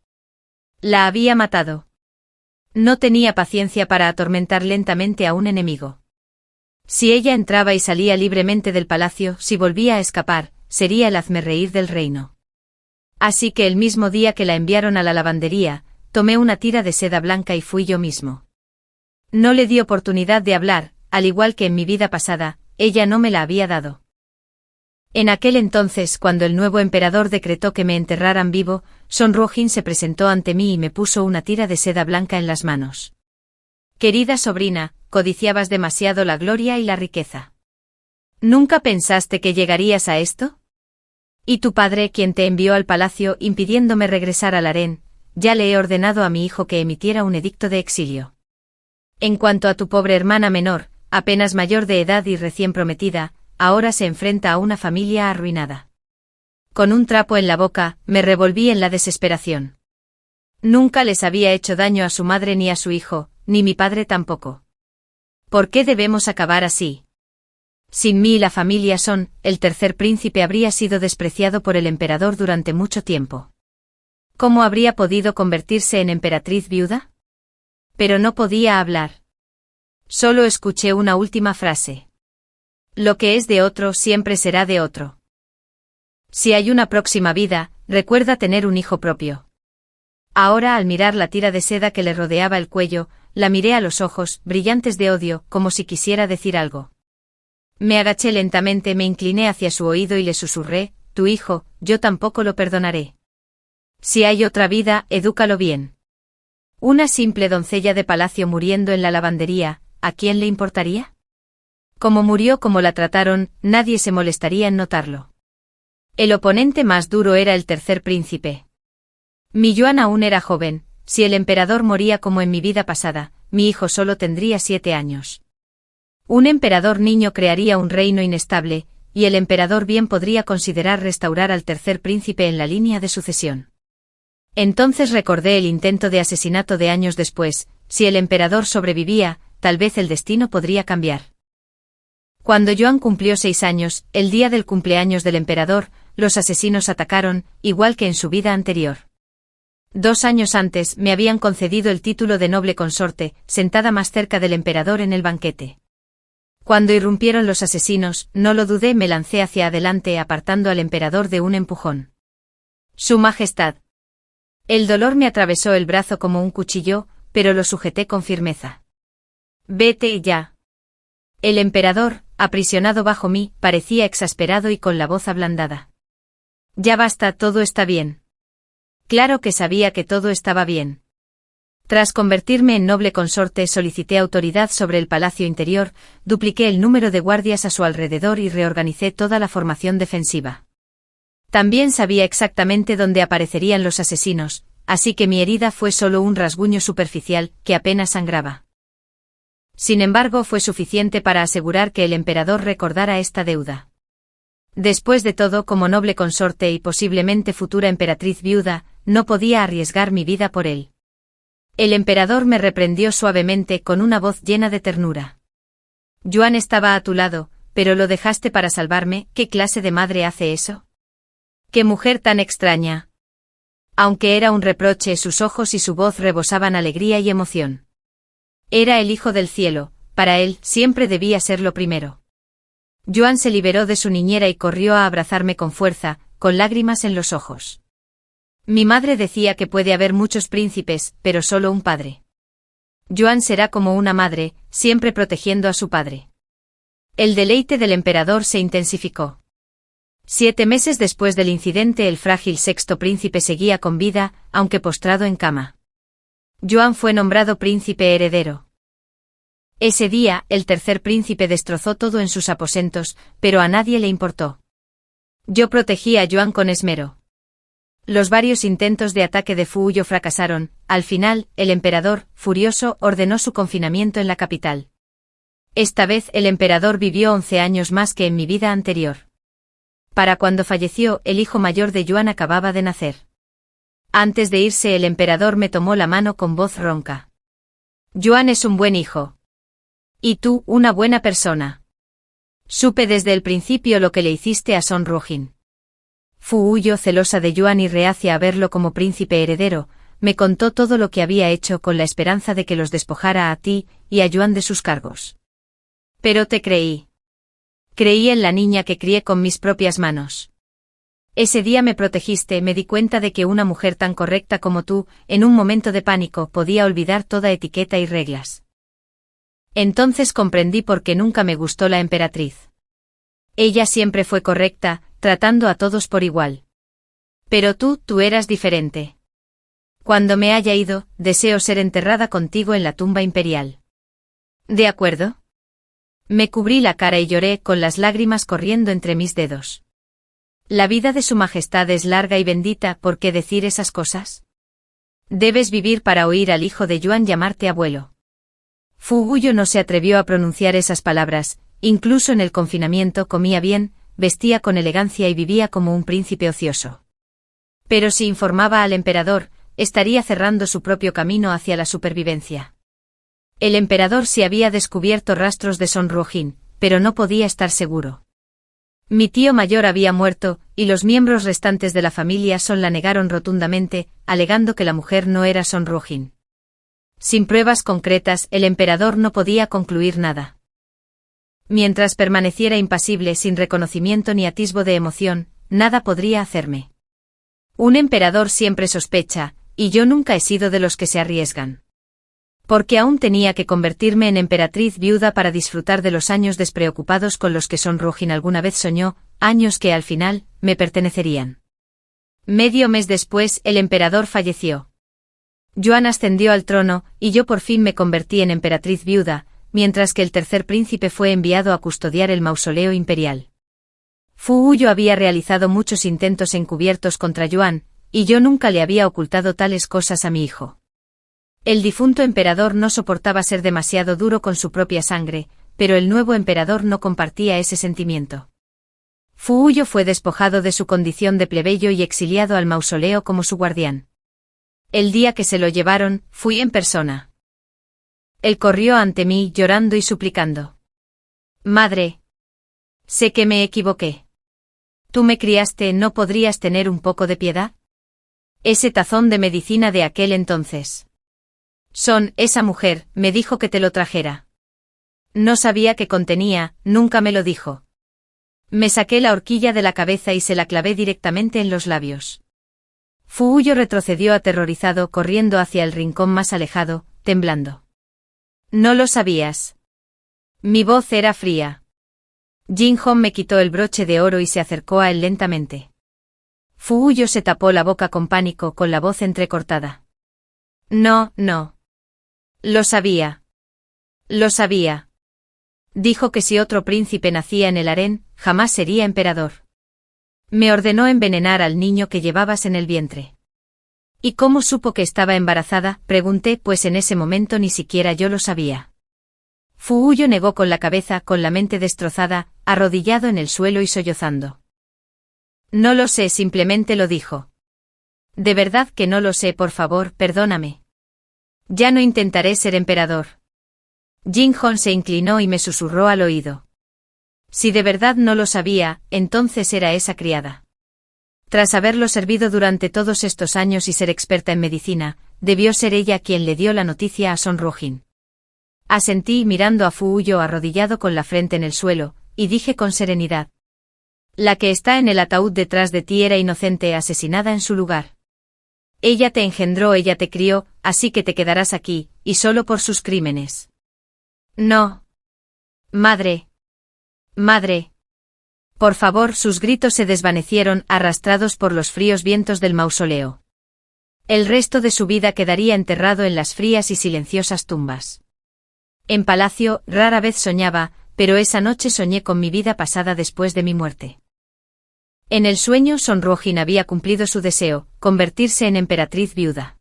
La había matado. No tenía paciencia para atormentar lentamente a un enemigo. Si ella entraba y salía libremente del palacio, si volvía a escapar, sería el hazmerreír del reino. Así que el mismo día que la enviaron a la lavandería, tomé una tira de seda blanca y fui yo mismo. No le di oportunidad de hablar, al igual que en mi vida pasada, ella no me la había dado. En aquel entonces, cuando el nuevo emperador decretó que me enterraran vivo, Son Rojin se presentó ante mí y me puso una tira de seda blanca en las manos. Querida sobrina, codiciabas demasiado la gloria y la riqueza. ¿Nunca pensaste que llegarías a esto? Y tu padre, quien te envió al palacio impidiéndome regresar al harén, ya le he ordenado a mi hijo que emitiera un edicto de exilio. En cuanto a tu pobre hermana menor, apenas mayor de edad y recién prometida, ahora se enfrenta a una familia arruinada. Con un trapo en la boca, me revolví en la desesperación. Nunca les había hecho daño a su madre ni a su hijo, ni mi padre tampoco. ¿Por qué debemos acabar así? Sin mí y la familia Son, el tercer príncipe habría sido despreciado por el emperador durante mucho tiempo. ¿Cómo habría podido convertirse en emperatriz viuda? Pero no podía hablar. Solo escuché una última frase. Lo que es de otro siempre será de otro. Si hay una próxima vida, recuerda tener un hijo propio. Ahora, al mirar la tira de seda que le rodeaba el cuello, la miré a los ojos, brillantes de odio, como si quisiera decir algo. Me agaché lentamente, me incliné hacia su oído y le susurré, tu hijo, yo tampoco lo perdonaré. Si hay otra vida, edúcalo bien. Una simple doncella de palacio muriendo en la lavandería, ¿a quién le importaría? Como murió, como la trataron, nadie se molestaría en notarlo. El oponente más duro era el tercer príncipe. Mi Yuan aún era joven, si el emperador moría como en mi vida pasada, mi hijo solo tendría 7 años. Un emperador niño crearía un reino inestable, y el emperador bien podría considerar restaurar al tercer príncipe en la línea de sucesión. Entonces recordé el intento de asesinato de años después, si el emperador sobrevivía, tal vez el destino podría cambiar. Cuando Yuan cumplió 6 años, el día del cumpleaños del emperador, los asesinos atacaron, igual que en su vida anterior. 2 años antes me habían concedido el título de noble consorte, sentada más cerca del emperador en el banquete. Cuando irrumpieron los asesinos, no lo dudé, me lancé hacia adelante apartando al emperador de un empujón. Su Majestad. El dolor me atravesó el brazo como un cuchillo, pero lo sujeté con firmeza. Vete ya. El emperador, aprisionado bajo mí, parecía exasperado y con la voz ablandada. Ya basta, todo está bien. Claro que sabía que todo estaba bien. Tras convertirme en noble consorte, solicité autoridad sobre el palacio interior, dupliqué el número de guardias a su alrededor y reorganicé toda la formación defensiva. También sabía exactamente dónde aparecerían los asesinos, así que mi herida fue solo un rasguño superficial, que apenas sangraba. Sin embargo, fue suficiente para asegurar que el emperador recordara esta deuda. Después de todo, como noble consorte y posiblemente futura emperatriz viuda, no podía arriesgar mi vida por él. El emperador me reprendió suavemente con una voz llena de ternura. Yuan estaba a tu lado, pero lo dejaste para salvarme. ¿Qué clase de madre hace eso? ¡Qué mujer tan extraña! Aunque era un reproche, sus ojos y su voz rebosaban alegría y emoción. Era el hijo del cielo, para él siempre debía ser lo primero. Yuan se liberó de su niñera y corrió a abrazarme con fuerza, con lágrimas en los ojos. Mi madre decía que puede haber muchos príncipes, pero solo un padre. Yuan será como una madre, siempre protegiendo a su padre. El deleite del emperador se intensificó. 7 meses después del incidente, el frágil sexto príncipe seguía con vida, aunque postrado en cama. Yuan fue nombrado príncipe heredero. Ese día, el tercer príncipe destrozó todo en sus aposentos, pero a nadie le importó. Yo protegí a Yuan con esmero. Los varios intentos de ataque de Fu Huyo fracasaron. Al final, el emperador, furioso, ordenó su confinamiento en la capital. Esta vez el emperador vivió 11 años más que en mi vida anterior. Para cuando falleció, el hijo mayor de Yuan acababa de nacer. Antes de irse, el emperador me tomó la mano con voz ronca. Yuan es un buen hijo. Y tú, una buena persona. Supe desde el principio lo que le hiciste a Son Rojin. Fu Huyo, celosa de Yuan y reacia a verlo como príncipe heredero, me contó todo lo que había hecho con la esperanza de que los despojara a ti y a Yuan de sus cargos. Pero te creí. Creí en la niña que crié con mis propias manos. Ese día me protegiste, me di cuenta de que una mujer tan correcta como tú, en un momento de pánico, podía olvidar toda etiqueta y reglas. Entonces comprendí por qué nunca me gustó la emperatriz. Ella siempre fue correcta, tratando a todos por igual. Pero tú eras diferente. Cuando me haya ido, deseo ser enterrada contigo en la tumba imperial. ¿De acuerdo? Me cubrí la cara y lloré con las lágrimas corriendo entre mis dedos. La vida de su majestad es larga y bendita, ¿por qué decir esas cosas? Debes vivir para oír al hijo de Yuan llamarte abuelo. Fu Huyo no se atrevió a pronunciar esas palabras, incluso en el confinamiento comía bien, vestía con elegancia y vivía como un príncipe ocioso. Pero si informaba al emperador, estaría cerrando su propio camino hacia la supervivencia. El emperador sí había descubierto rastros de Sonrojin, pero no podía estar seguro. Mi tío mayor había muerto, y los miembros restantes de la familia Son la negaron rotundamente, alegando que la mujer no era Sonrojin. Sin pruebas concretas, el emperador no podía concluir nada. Mientras permaneciera impasible sin reconocimiento ni atisbo de emoción, nada podría hacerme. Un emperador siempre sospecha, y yo nunca he sido de los que se arriesgan. Porque aún tenía que convertirme en emperatriz viuda para disfrutar de los años despreocupados con los que Sonrojin alguna vez soñó, años que al final, me pertenecerían. Medio mes después, el emperador falleció. Yuan ascendió al trono, y yo por fin me convertí en emperatriz viuda, mientras que el tercer príncipe fue enviado a custodiar el mausoleo imperial. Fu Huyo había realizado muchos intentos encubiertos contra Yuan, y yo nunca le había ocultado tales cosas a mi hijo. El difunto emperador no soportaba ser demasiado duro con su propia sangre, pero el nuevo emperador no compartía ese sentimiento. Fu Huyo fue despojado de su condición de plebeyo y exiliado al mausoleo como su guardián. El día que se lo llevaron, fui en persona. Él corrió ante mí llorando y suplicando. Madre. Sé que me equivoqué. Tú me criaste, ¿no podrías tener un poco de piedad? Ese tazón de medicina de aquel entonces. Esa mujer, me dijo que te lo trajera. No sabía qué contenía, nunca me lo dijo. Me saqué la horquilla de la cabeza y se la clavé directamente en los labios. Fu Huyo retrocedió aterrorizado corriendo hacia el rincón más alejado, temblando. No lo sabías. Mi voz era fría. Jin Hong me quitó el broche de oro y se acercó a él lentamente. Fu Huyo se tapó la boca con pánico, con la voz entrecortada. No. Lo sabía. Lo sabía. Dijo que si otro príncipe nacía en el harén, jamás sería emperador. Me ordenó envenenar al niño que llevabas en el vientre. ¿Y cómo supo que estaba embarazada?, pregunté, pues en ese momento ni siquiera yo lo sabía. Fu Huyo negó con la cabeza, con la mente destrozada, arrodillado en el suelo y sollozando. No lo sé, simplemente lo dijo. De verdad que no lo sé, por favor, perdóname. Ya no intentaré ser emperador. Jin Hong se inclinó y me susurró al oído. Si de verdad no lo sabía, entonces era esa criada. Tras haberlo servido durante todos estos años y ser experta en medicina, debió ser ella quien le dio la noticia a Sonrojin. Asentí mirando a Fu Huyo arrodillado con la frente en el suelo, y dije con serenidad. La que está en el ataúd detrás de ti era inocente, asesinada en su lugar. Ella te engendró, ella te crió, así que te quedarás aquí, y solo por sus crímenes. No. Madre. Madre. Por favor, sus gritos se desvanecieron, arrastrados por los fríos vientos del mausoleo. El resto de su vida quedaría enterrado en las frías y silenciosas tumbas. En palacio, rara vez soñaba, pero esa noche soñé con mi vida pasada después de mi muerte. En el sueño, Sonrojin había cumplido su deseo, convertirse en emperatriz viuda.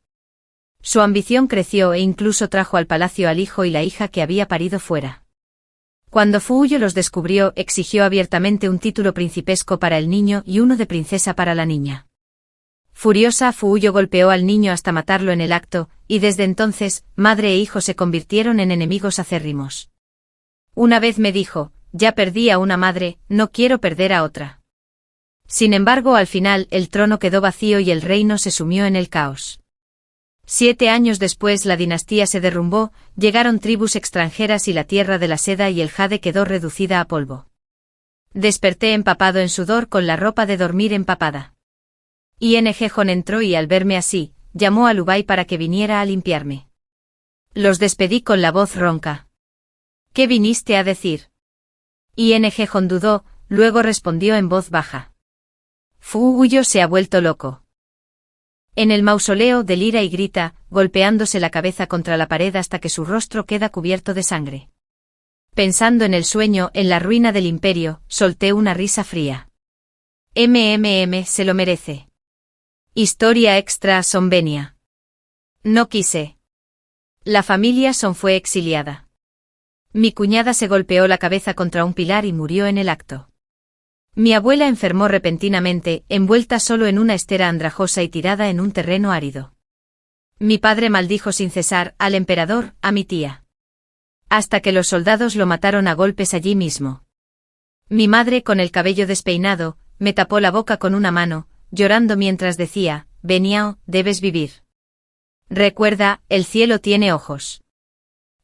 Su ambición creció e incluso trajo al palacio al hijo y la hija que había parido fuera. Cuando Fu Huyo los descubrió, exigió abiertamente un título principesco para el niño y uno de princesa para la niña. Furiosa, Fu Huyo golpeó al niño hasta matarlo en el acto, y desde entonces, madre e hijo se convirtieron en enemigos acérrimos. Una vez me dijo, ya perdí a una madre, no quiero perder a otra. Sin embargo, al final, el trono quedó vacío y el reino se sumió en el caos. 7 años después la dinastía se derrumbó, llegaron tribus extranjeras y la tierra de la seda y el jade quedó reducida a polvo. Desperté empapado en sudor con la ropa de dormir empapada. ING Jon entró y al verme así, llamó a Lubai para que viniera a limpiarme. Los despedí con la voz ronca. ¿Qué viniste a decir? ING Jon dudó, luego respondió en voz baja. Fuguyo se ha vuelto loco. En el mausoleo delira y grita, golpeándose la cabeza contra la pared hasta que su rostro queda cubierto de sangre. Pensando en el sueño, en la ruina del imperio, solté una risa fría. Se lo merece. Historia extra Sonvenia. No quise. La familia Son fue exiliada. Mi cuñada se golpeó la cabeza contra un pilar y murió en el acto. Mi abuela enfermó repentinamente, envuelta solo en una estera andrajosa y tirada en un terreno árido. Mi padre maldijo sin cesar al emperador, a mi tía. Hasta que los soldados lo mataron a golpes allí mismo. Mi madre, con el cabello despeinado, me tapó la boca con una mano, llorando mientras decía, Beniao, debes vivir. Recuerda, el cielo tiene ojos.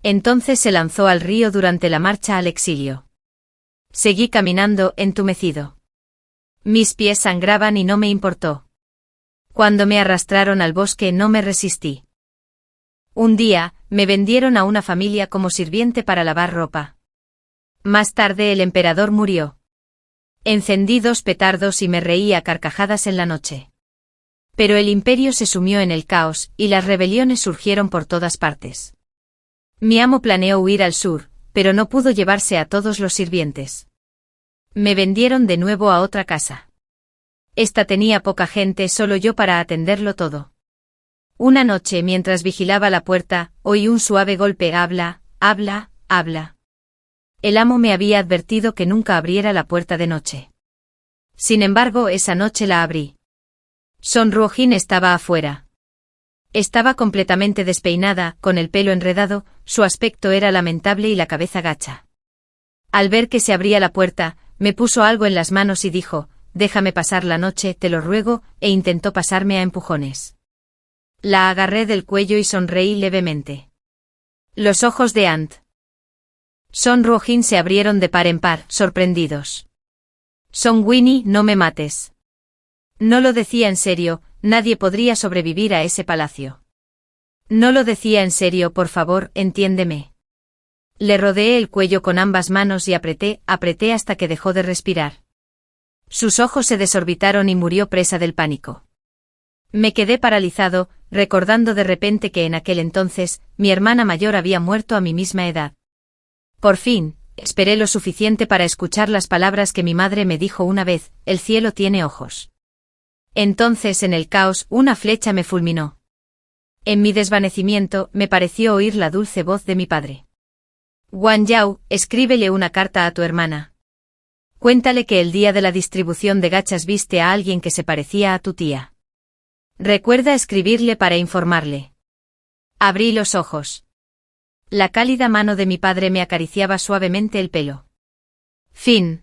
Entonces se lanzó al río durante la marcha al exilio. Seguí caminando, entumecido. Mis pies sangraban y no me importó. Cuando me arrastraron al bosque no me resistí. Un día, me vendieron a una familia como sirviente para lavar ropa. Más tarde el emperador murió. Encendí 2 petardos y me reí a carcajadas en la noche. Pero el imperio se sumió en el caos, y las rebeliones surgieron por todas partes. Mi amo planeó huir al sur, pero no pudo llevarse a todos los sirvientes. Me vendieron de nuevo a otra casa. Esta tenía poca gente, solo yo para atenderlo todo. Una noche, mientras vigilaba la puerta, oí un suave golpe. Habla, habla, habla. El amo me había advertido que nunca abriera la puerta de noche. Sin embargo, esa noche la abrí. Son Ruojin estaba afuera. Estaba completamente despeinada, con el pelo enredado, su aspecto era lamentable y la cabeza gacha. Al ver que se abría la puerta, me puso algo en las manos y dijo, déjame pasar la noche, te lo ruego, e intentó pasarme a empujones. La agarré del cuello y sonreí levemente. Los ojos de Ant Son Ruojin se abrieron de par en par, sorprendidos. Son Winnie, no me mates. No lo decía en serio, nadie podría sobrevivir a ese palacio. No lo decía en serio, por favor, entiéndeme. Le rodeé el cuello con ambas manos y apreté hasta que dejó de respirar. Sus ojos se desorbitaron y murió presa del pánico. Me quedé paralizado, recordando de repente que en aquel entonces, mi hermana mayor había muerto a mi misma edad. Por fin, esperé lo suficiente para escuchar las palabras que mi madre me dijo una vez, el cielo tiene ojos. Entonces en el caos una flecha me fulminó. En mi desvanecimiento me pareció oír la dulce voz de mi padre. Wang Yao, escríbele una carta a tu hermana. Cuéntale que el día de la distribución de gachas viste a alguien que se parecía a tu tía. Recuerda escribirle para informarle. Abrí los ojos. La cálida mano de mi padre me acariciaba suavemente el pelo. Fin.